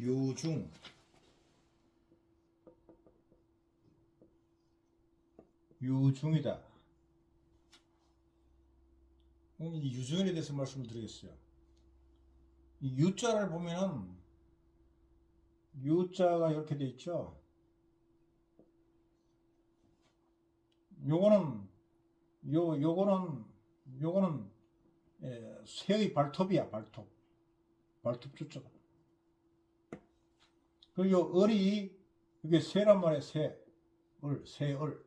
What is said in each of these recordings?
유중, 유중이다. 오늘 이 유중에 대해서 말씀을 드리겠어요. 이 유자를 보면은 유자가 이렇게 돼 있죠. 요거는 요거는 새의 발톱이야. 발톱 주자가. 그리고 요 을이 이게 새란 말이야. 새을.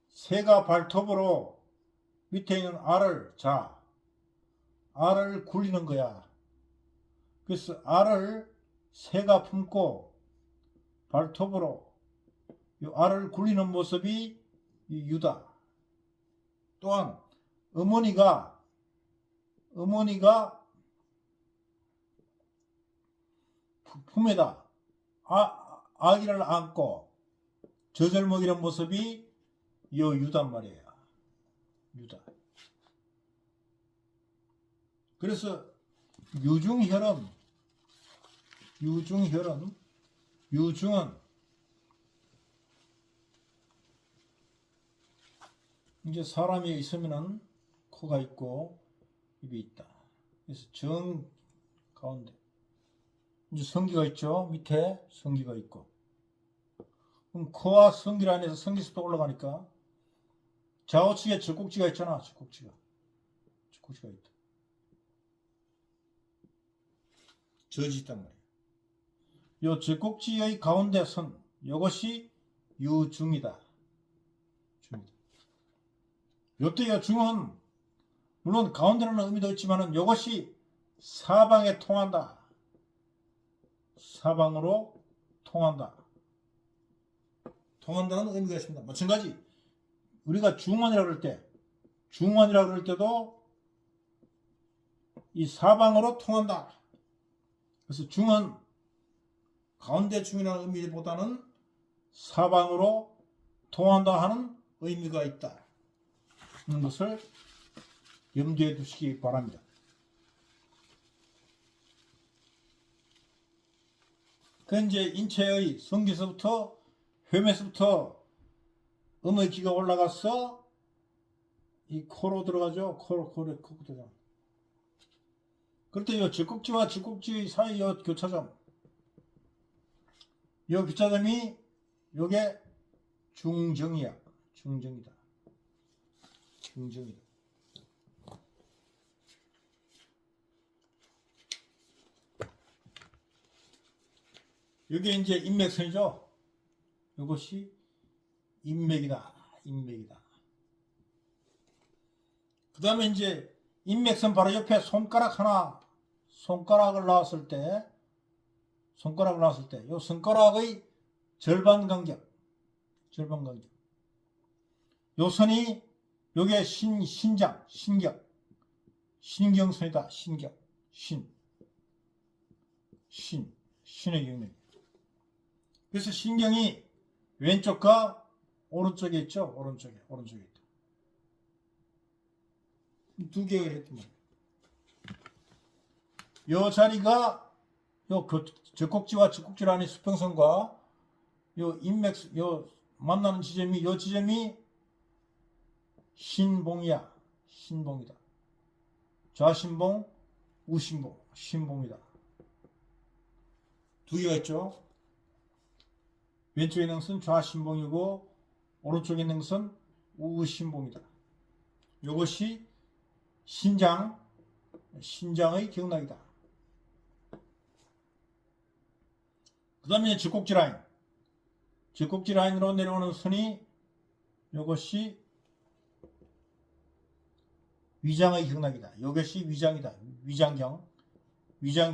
새가 발톱으로 밑에 있는 알을 굴리는 거야. 그래서 알을 새가 품고 발톱으로 이 알을 굴리는 모습이 이 유다. 또한 어머니가 품에다 아기를 안고 젖을 먹이는 모습이 요 유단 말이에요. 유다. 그래서 유중은 이제 사람이 있으면은 코가 있고 입이 있다. 그래서 정 가운데 이제 성기가 있죠. 밑에 성기가 있고. 그럼 코와 성기 안에서 성기수도 올라가니까 좌우측에 젖꼭지가 있잖아. 젖꼭지가 있다. 젖이 있단 말이야. 요 젖꼭지의 가운데 선, 이것이 유중이다. 요때요 중은 물론 가운데라는 의미도 있지만은 이것이 사방에 통한다. 사방으로 통한다. 통한다는 의미가 있습니다. 마찬가지 우리가 중원이라고 그럴 때도 이 사방으로 통한다. 그래서 중은 가운데 중이라는 의미보다는 사방으로 통한다 하는 의미가 있다. 는 것을 염두에 두시기 바랍니다. 그 이제 인체의 성기서부터 회매서부터 음의 기가 올라가서 이 코로 들어가죠. 코로 들어가. 그럴 때 이 젖꼭지와 젖꼭지 사이 이 교차점, 이 교차점이 요게 중정이야. 중정이다. 이게 이제 인맥선이죠. 이것이 인맥이다. 그 다음에 이제 인맥선 바로 옆에 손가락을 놨을 때, 이 손가락의 절반 간격. 요 선이 요게 신경선이다. 신의 경력. 그래서 신경이 왼쪽과 오른쪽에 있죠. 오른쪽에 있다. 두 개가 이렇게 말이에요. 요 자리가 요 젖꼭지와 젖꼭지라는 수평선과 요 만나는 지점이 요 지점이 신봉이다. 좌신봉, 우신봉, 신봉이다. 두 개가 있죠. 왼쪽에 있는 것은 좌신봉이고 오른쪽에 있는 것은 우신봉이다. 이것이 신장의 경락이다. 그 다음에 젖꼭지 라인으로 내려오는 선이 이것이 위장의 경락이다. 이것이 위장이다. 위장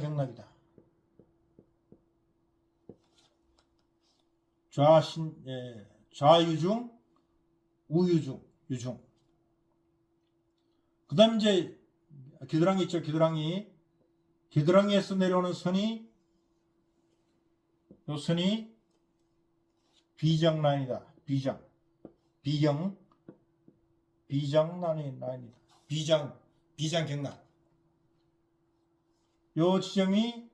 경락이다. 좌유중, 우유중, 유중. 그 다음 이제 겨드랑이 있죠. 겨드랑이에서 내려오는 선이 요 선이 비장 라인이다. 비장 라인이다. 비장 경락. 요 지점이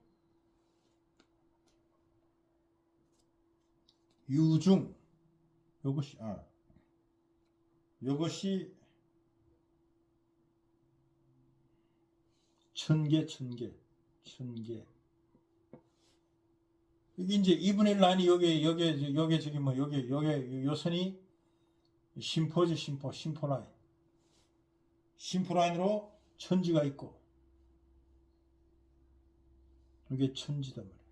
유중, 요것이 천계. 이게 이제 2분의 1 라인이 요게 저기 뭐 요게 요 선이 심포지, 심포 라인. 심포 라인으로 천지가 있고, 이게 천지단 말이야.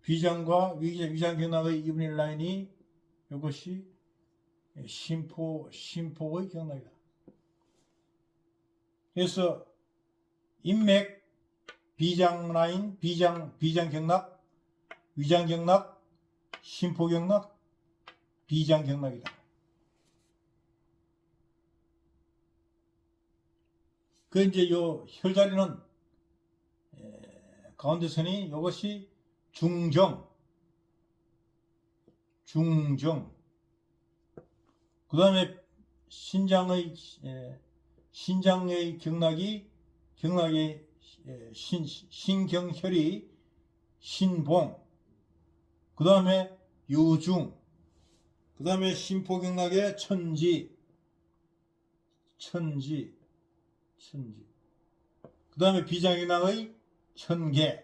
비장과 위장 경락의 2분의 1 라인이 이것이 심포의 경락이다. 그래서 인맥, 비장 라인, 비장 경락, 위장 경락, 심포 경락, 비장 경락이다. 그 이제 요 혈자리는 가운데 선이 이것이 중정. 그 다음에 신장의 경락이 신경혈이 신봉. 그 다음에 유중. 그 다음에 심포경락의 천지. 그 다음에 비장경락의 천계.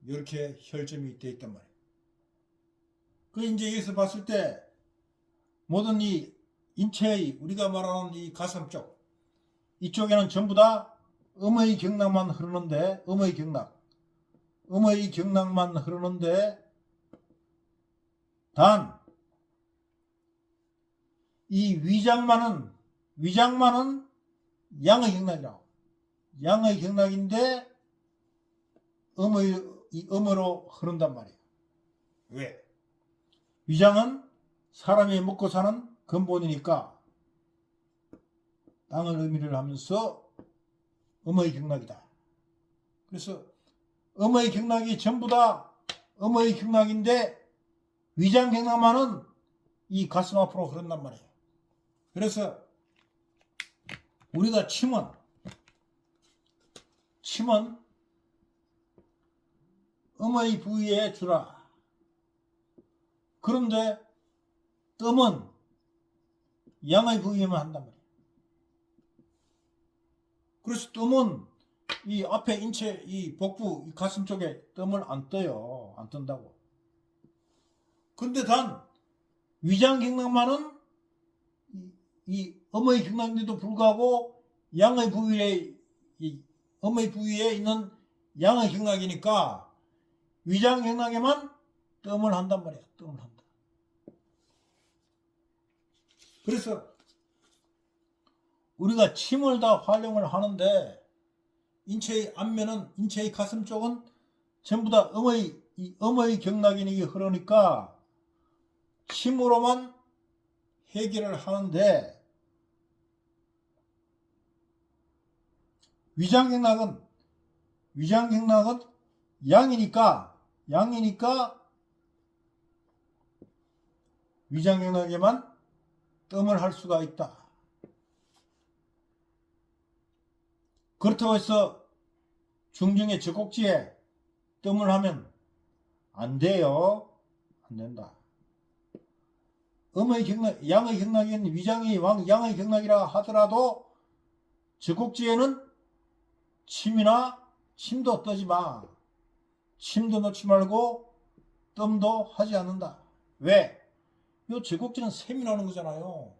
이렇게 혈점이 되어 있단 말이에요. 그 이제 여기서 봤을 때 모든 이 인체의 우리가 말하는 이 가슴 쪽 이쪽에는 전부 다 음의 경락만 흐르는데, 음의 경락만 흐르는데, 단 이 위장만은 양의 경락이라고. 양의 경락인데 음으로 흐른단 말이에요. 왜? 위장은 사람이 먹고 사는 근본이니까 땅을 의미를 하면서 음의 경락이다. 그래서 음의 경락이 전부 다 음의 경락인데 위장 경락만은 이 가슴 앞으로 흐른단 말이에요. 그래서 우리가 침은 음의 부위에 주라. 그런데 뜸은 양의 부위에만 한단 말이에요. 그래서 뜸은 이 앞에 인체, 이 복부, 이 가슴 쪽에 뜸을 안 떠요. 안 뜬다고. 근데 단 위장 경락만은 이 음의 경락인데도 불구하고 양의 부위에, 이 음의 부위에 있는 양의 경락이니까 위장 경락에만 뜸을 한단 말이야. 뜸을 한다. 그래서 우리가 침을 다 활용을 하는데 인체의 앞면은, 인체의 가슴 쪽은 전부 다 음의 경락이 흐르니까 침으로만 해결을 하는데, 위장 경락은 양이니까 위장 경락에만 뜸을 할 수가 있다. 그렇다고 해서 중정의 젖꼭지에 뜸을 하면 안 돼요. 안 된다. 양의 경락인 위장이 양의 경락이라 하더라도 젖꼭지에는 침도 떠지 마. 침도 넣지 말고 뜸도 하지 않는다. 왜? 이 젖꼭지는 샘이 나는 거잖아요.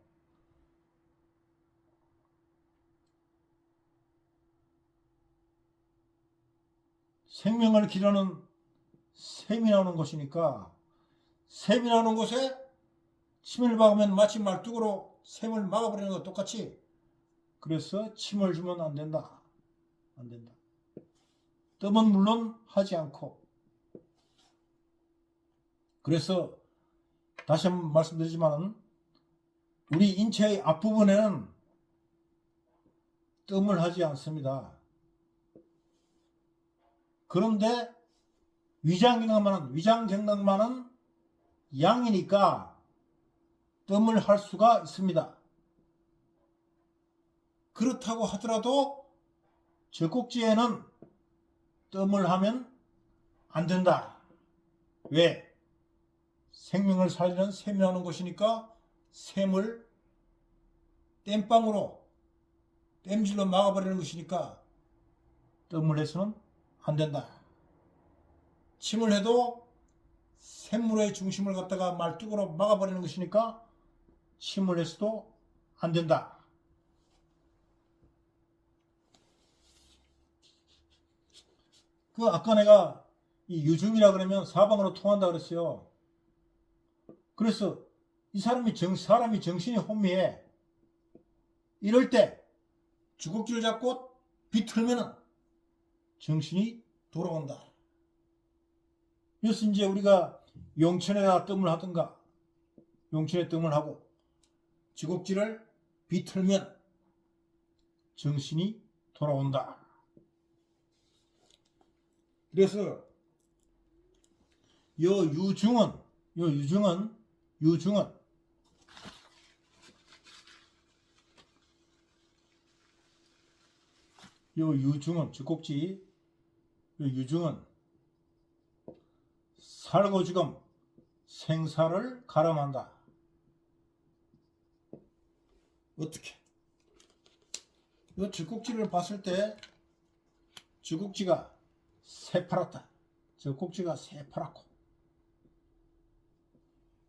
생명을 기르는 샘이 나오는 곳이니까, 샘이 나오는 곳에 침을 박으면 마치 말뚝으로 샘을 막아버리는 것 똑같이, 그래서 침을 주면 안 된다. 뜸은 물론 하지 않고. 그래서 다시 한번 말씀드리지만 우리 인체의 앞부분에는 뜸을 하지 않습니다. 그런데 위장 경락만은 양이니까 뜸을 할 수가 있습니다. 그렇다고 하더라도 젖꼭지에는 뜸을 하면 안 된다. 왜? 생명을 살리는 셈이 하는 것이니까 셈을 땜빵으로 땜질로 막아버리는 것이니까 뜸을 해서는 안 된다. 침을 해도 샘물의 중심을 갖다가 말뚝으로 막아버리는 것이니까 침을 해서도 안 된다. 그 아까 내가 이 유중이라 그러면 사방으로 통한다 그랬어요. 그래서 이 사람이 정신이 혼미해. 이럴 때 주걱줄 잡고 비틀면은 정신이 돌아온다. 그래서 이제 우리가 용천에다 뜸을 하든가 용천에 뜸을 하고 주걱질을 비틀면 정신이 돌아온다. 그래서 요 유중은 주꼭지 요 유중은 살고 지금 생사를 가름한다. 어떻게? 이 주꼭지를 봤을 때 주꼭지가 새파랗다. 주꼭지가 새파랗고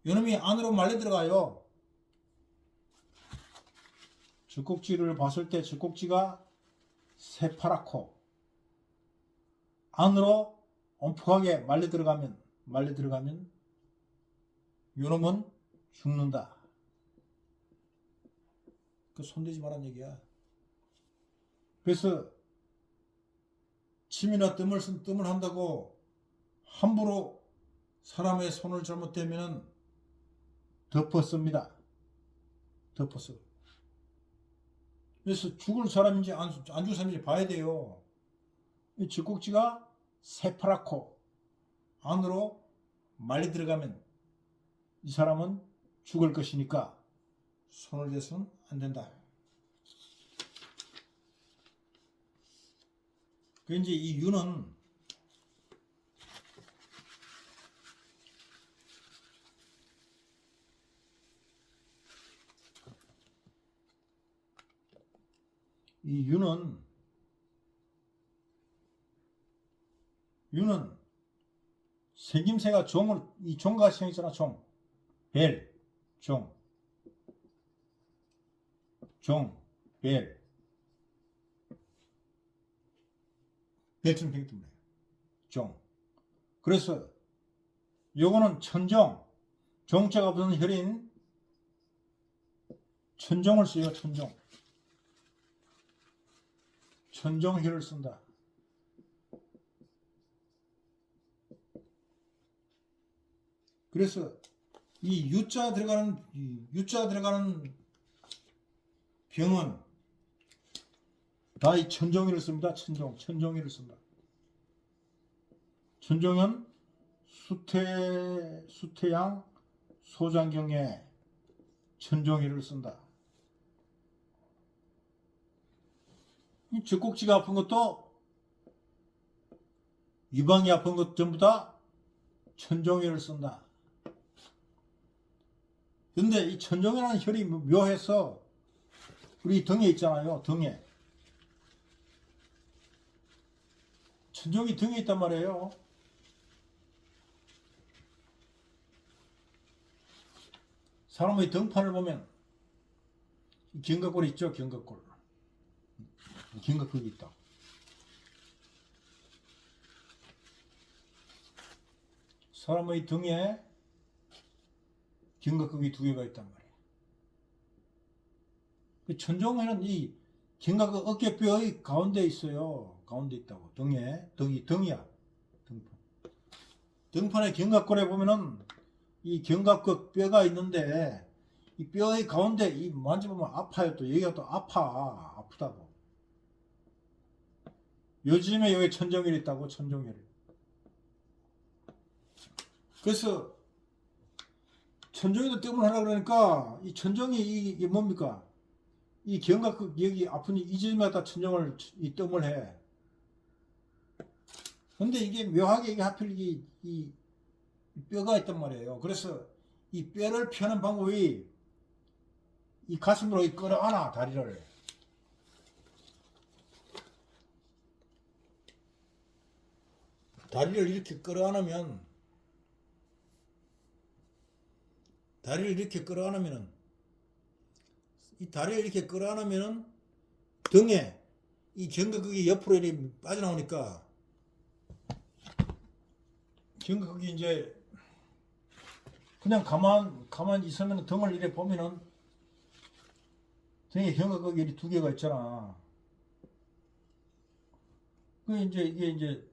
요놈이 안으로 말려 들어가요. 주꼭지를 봤을 때 주꼭지가 새파랗고 안으로 엄격하게 말려 들어가면 요놈은 죽는다. 그 손대지 말란 얘기야. 그래서 침이나 뜸을 한다고 함부로 사람의 손을 잘못대면 덮었습니다. 덮었어. 그래서 죽을 사람인지 안 죽을 사람인지 봐야 돼요. 이 쥐꼭지가 새파랗고 안으로 말려 들어가면 이 사람은 죽을 것이니까 손을 대서는 안 된다. 그 이제 이 유는 생김새가 이 종같이 생겼잖아. 벨, 벨. 벨처럼 생겼단 말이에요. 그래서 요거는 정자가 붙은 혈인 천종을 써요. 천종혈을 쓴다. 그래서 이 유자 들어가는 병은 다 이 천종혈을 씁니다. 천종혈을 쓴다. 천종은 수태양 소장경에 천종혈을 쓴다. 이 젖꼭지가 아픈 것도 유방이 아픈 것 전부 다 천종혈을 쓴다. 근데 이 천종이라는 혈이 묘해서 우리 등에 있잖아요. 등에. 천종이 등에 있단 말이에요. 사람의 등판을 보면 견갑골이 있죠. 견갑골. 견갑골이 있다. 사람의 등에 견갑골이 두 개가 있단 말이에요. 천종에는 이 견갑골 어깨뼈의 가운데 있어요. 가운데 있다고. 등이야. 등판의 견갑골에 보면은 이 견갑골 뼈가 있는데 이 뼈의 가운데 이 만져보면 아파요. 또 여기가 또 아프다고. 요즘에 여기 천종혈이 있다고. 천종혈. 그래서 천종이도 뜸을 하라 그러니까 이 천종이 이게 뭡니까? 이 견갑골 여기 아픈 이 점에다 천종을 이 뜸을 해. 근데 이게 묘하게 이게 하필 이 뼈가 있단 말이에요. 그래서 이 뼈를 펴는 방법이 이 가슴으로 끌어안아 다리를. 다리를 이렇게 끌어안으면 다리를 이렇게 끌어안으면은 이 다리를 이렇게 끌어안으면은 등에 이 견갑근이 옆으로 이렇게 빠져나오니까 견갑근이 이제 그냥 가만 있으면 등을 이렇게 보면은 등에 견갑근이 이렇게 두 개가 있잖아. 그 이제 이게 이제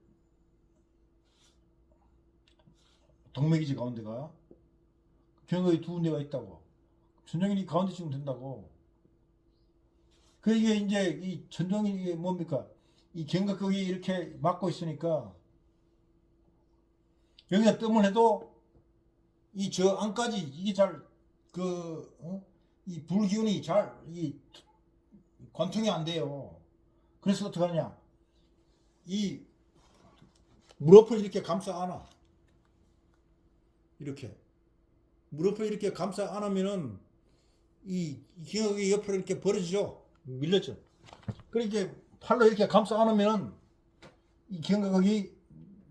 동맥이지 가운데가 견갑이 두 군데가 있다고. 천정인이 가운데 치면 된다고. 그 이게 이제 이 천정인이 이게 뭡니까? 이 견갑근이 이렇게 막고 있으니까 여기다 뜸을 해도 이 저 안까지 이게 잘 이 불기운이 잘 이 관통이 안 돼요. 그래서 어떻게 하냐? 이 무릎을 이렇게 감싸 안아. 이렇게 무릎을 이렇게 감싸 안으면은 이 기억이 옆으로 이렇게 벌어지죠. 밀렸죠. 그렇게 팔로 이렇게 감싸 안으면은 이 견갑이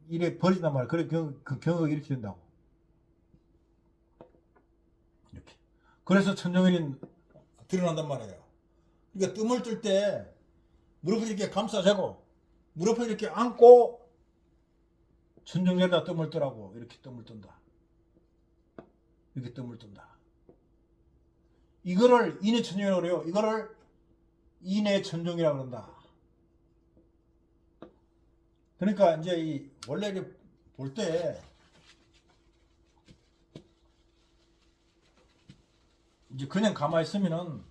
이렇게 벌어진단 말이야. 그래 그 견갑이 이렇게 된다고. 이렇게. 그래서 천정일이 드러난단 말이에요. 그러니까 뜸을 뜰 때 무릎을 이렇게 감싸자고 무릎을 이렇게 안고 천정에다 뜸을 뜨라고. 이렇게 뜸을 뜬다. 이렇게 뜸을 뜬다. 이거를 인해천정이라고 그래요. 이거를 인해천정이라고 그런다. 그러니까 이제 이 원래 볼 때 이제 그냥 가만히 있으면은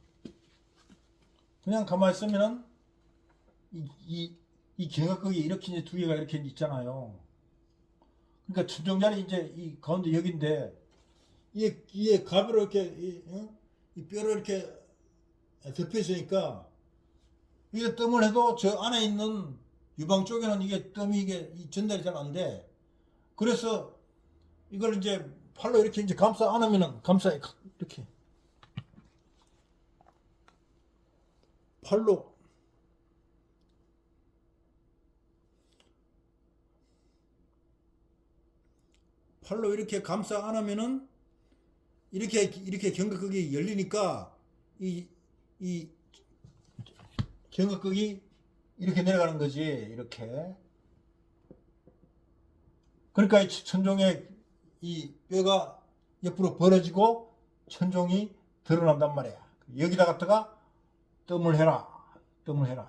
이 견갑근이 이렇게 이제 두 개가 이렇게 있잖아요. 그러니까 천정자리 이제 이 가운데 여기인데 이게 가비로 이렇게 이 뼈를 이렇게 덮여 있으니까 이게 뜸을 해도 저 안에 있는 유방 쪽에는 이게 뜸이 이게 전달이 잘 안 돼. 그래서 이걸 이제 팔로 이렇게 이제 감싸 안으면은 이렇게 팔로 이렇게 감싸 안으면은 이렇게 견갑근이 열리니까 이 견갑근이 이렇게 내려가는 거지. 이렇게. 그러니까 이 천종의 이 뼈가 옆으로 벌어지고 천종이 드러난단 말이야. 여기다 갖다가 뜸을 해라. 뜸을 해라.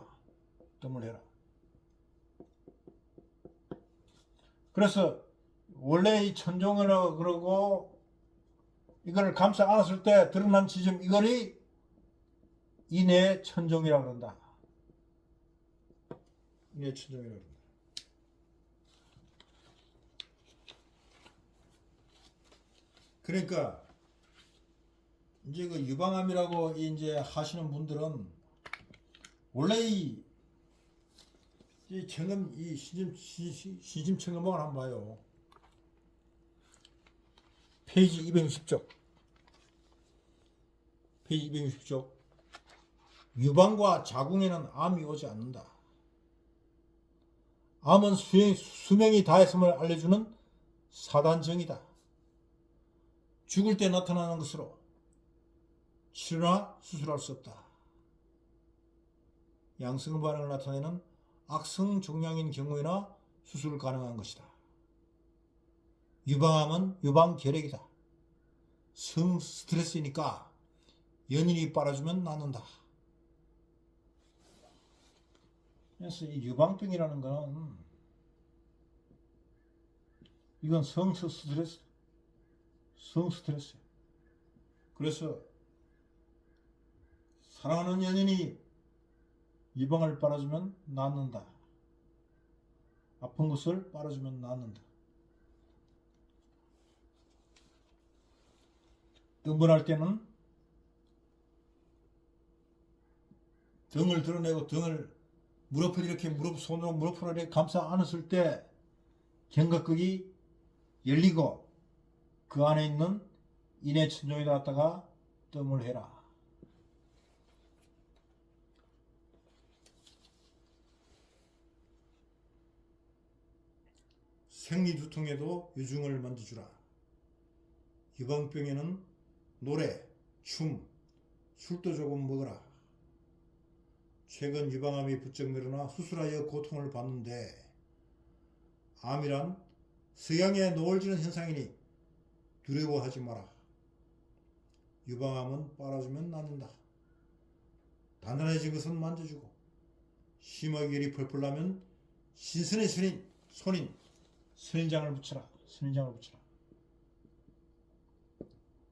뜸을 해라. 그래서 원래 이 천종이라고 그러고 이거를 감싸 안았을 때 드러난 지점 이거를 인해 천종이라고 그런다. 인해 천종이라고 그런다. 그러니까 이제 그 유방암이라고 이제 하시는 분들은 원래 이 청음 이 시짐 청음봉을 한번 봐요. 페이지 260쪽. 페이지 260쪽. 유방과 자궁에는 암이 오지 않는다. 암은 수명이 다했음을 알려주는 사단정이다. 죽을 때 나타나는 것으로 치료나 수술할 수 없다. 양성 반응을 나타내는 악성 종양인 경우에나 수술 가능한 것이다. 유방암은 유방결핵이다. 성 스트레스니까 연인이 빨아주면 낫는다. 그래서 이 유방병이라는 거는 이건 성 스트레스. 그래서 사랑하는 연인이 유방을 빨아주면 낫는다. 아픈 것을 빨아주면 낫는다. 등분할 때는 등을 드러내고 등을 손으로 무릎으로 이렇게 감싸 안았을 때 견갑극이 열리고 그 안에 있는 인해천종에다 갖다가 뜸을 해라. 생리두통에도 유중을 먼저 주라. 유방병에는 노래, 춤, 술도 조금 먹어라. 최근 유방암이 부쩍 늘어나 수술하여 고통을 받는데 암이란 서양에 노을지는 현상이니 두려워하지 마라. 유방암은 빨아주면 낫는다. 단단해진 것은 만져주고 심하게 열이 펄펄 나면 신선의 손인 선인장을 붙여라. 선인장을 붙여라.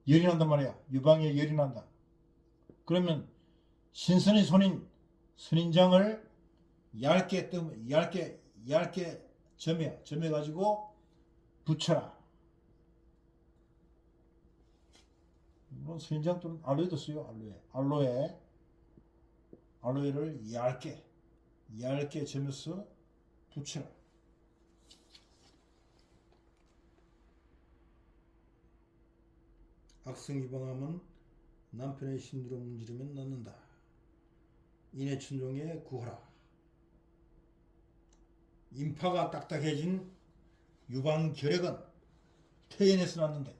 열이 난단 말이야. 유방에 열이 난다. 그러면 신선의 손인 선인장을 얇게 점해가지고 붙여라. 물론 선인장 또는 알로에도 써요. 알로에를 얇게 점여서 붙여라. 악성 유방암은 남편의 신두로 문지르면 낫는다. 인해천종에 구하라. 인파가 딱딱해진 유방결핵은 퇴원해서 낫는데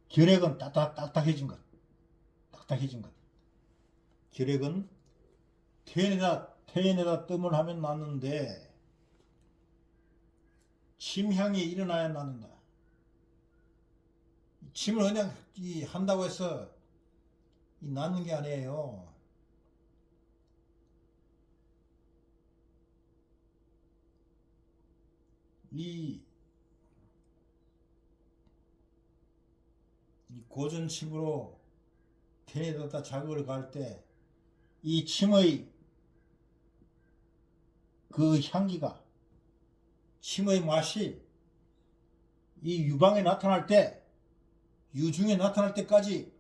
결핵은 딱딱해진 것. 결핵은 퇴원에다 뜸을 하면 낫는데 침향이 일어나야 낫는다. 침을 그냥 한다고 해서 낫는 게 아니에요. 이 고전침으로 텐에다 자극을 가할 때 이 침의 그 향기가, 침의 맛이 이 유방에 나타날 때, 유중에 나타날 때까지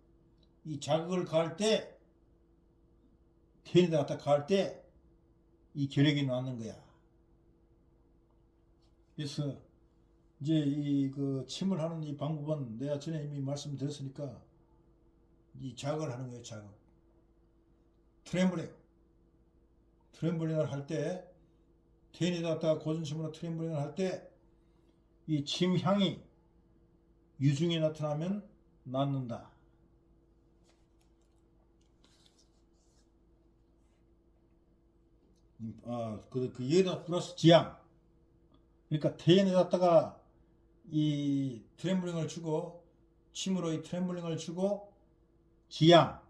이 자극을 가할 때, 텐에다 가할 때 이 결핵이 낫는 거야. 그래서 이제 이 그 침을 하는 이 방법은 내가 전에 이미 말씀드렸으니까 이 자극을 하는 거예요. 자극. 트램블링을 할 때, 텐에다 갖다가 고전침으로 트램블링을 할 때 이 침향이 유중에 나타나면 낫는다. 여기다 플러스 지향. 그러니까 텐에다가 이 트램블링을 주고, 침으로 이 트램블링을 주고, 지향.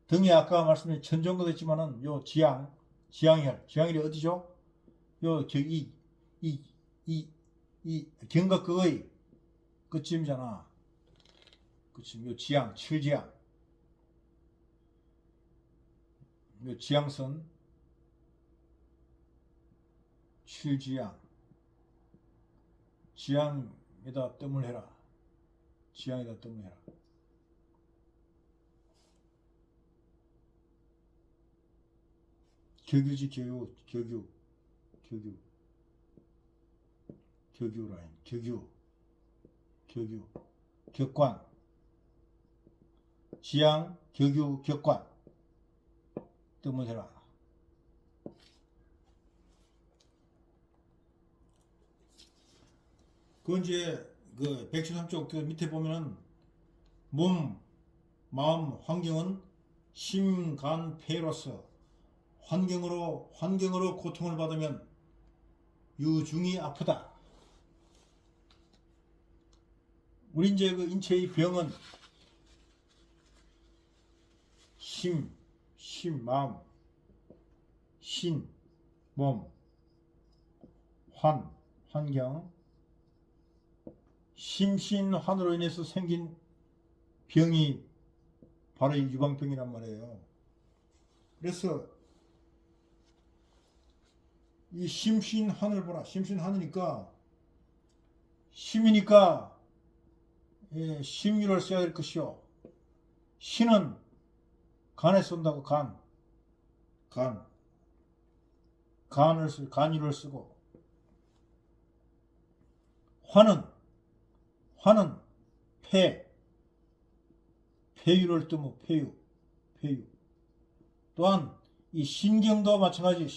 등에 아까 말씀드린 천정도 있지만은 요 지향혈이 어디죠? 요 견갑극의 끝쯤이잖아. 요 칠지향. 요 지향선, 칠지향. 지향에다 뜸을 해라. 격유지 격유 라인. 격관. 지향, 격유, 격관. 뜸을 해라. 그 이제 그 173쪽 그 밑에 보면은 몸, 마음, 환경은 심, 간, 폐로서 환경으로 고통을 받으면 유중이 아프다. 우리 이제 그 인체의 병은 심, 마음, 신, 몸, 환경, 심신환으로 인해서 생긴 병이 바로 이 유방병이란 말이에요. 그래서 이 심신환을 보라. 심신환이니까 심이니까 심유를 써야 될 것이요. 신은 간에 쏜다고. 간. 간유를 쓰고, 화는 폐유를 뜨면 폐유. 또한 이 신경도 마찬가지.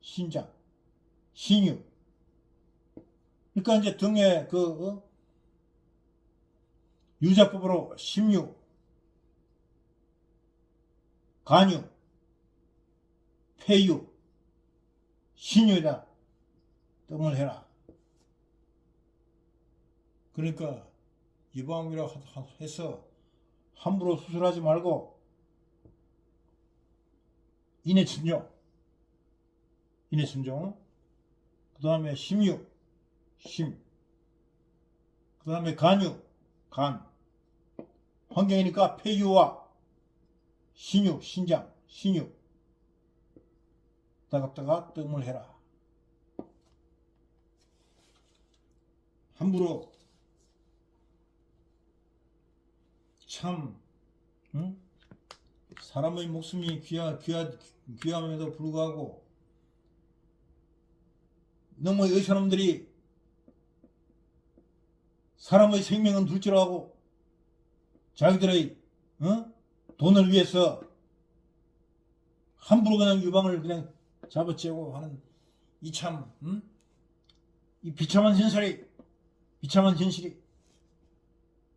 신장, 신유. 그러니까 이제 등에 유자법으로 심유, 간유, 폐유, 신유다 뜸을 해라. 그러니까 이방이라 해서 함부로 수술하지 말고 인해천종, 그 다음에 심유, 그 다음에 간유, 환경이니까 폐유와 신유, 신유 따갑다가 뜸을 해라. 함부로 참 사람의 목숨이 귀함에도 불구하고 너무 의사놈들이 사람의 생명은 둘째라고 자기들의 돈을 위해서 함부로 그냥 유방을 그냥 잡아채고 하는 이 비참한 현실이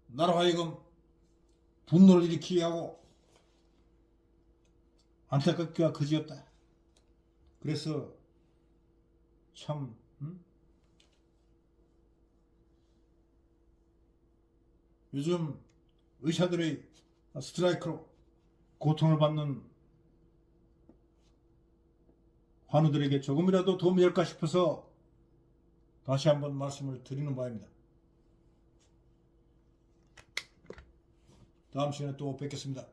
나로 하여금 분노를 일으키게 하고 안타깝기가 그지없다. 그래서 참 요즘 의사들의 스트라이크로 고통을 받는 환우들에게 조금이라도 도움이 될까 싶어서 다시 한번 말씀을 드리는 바입니다. 다음 시간에 또 뵙겠습니다.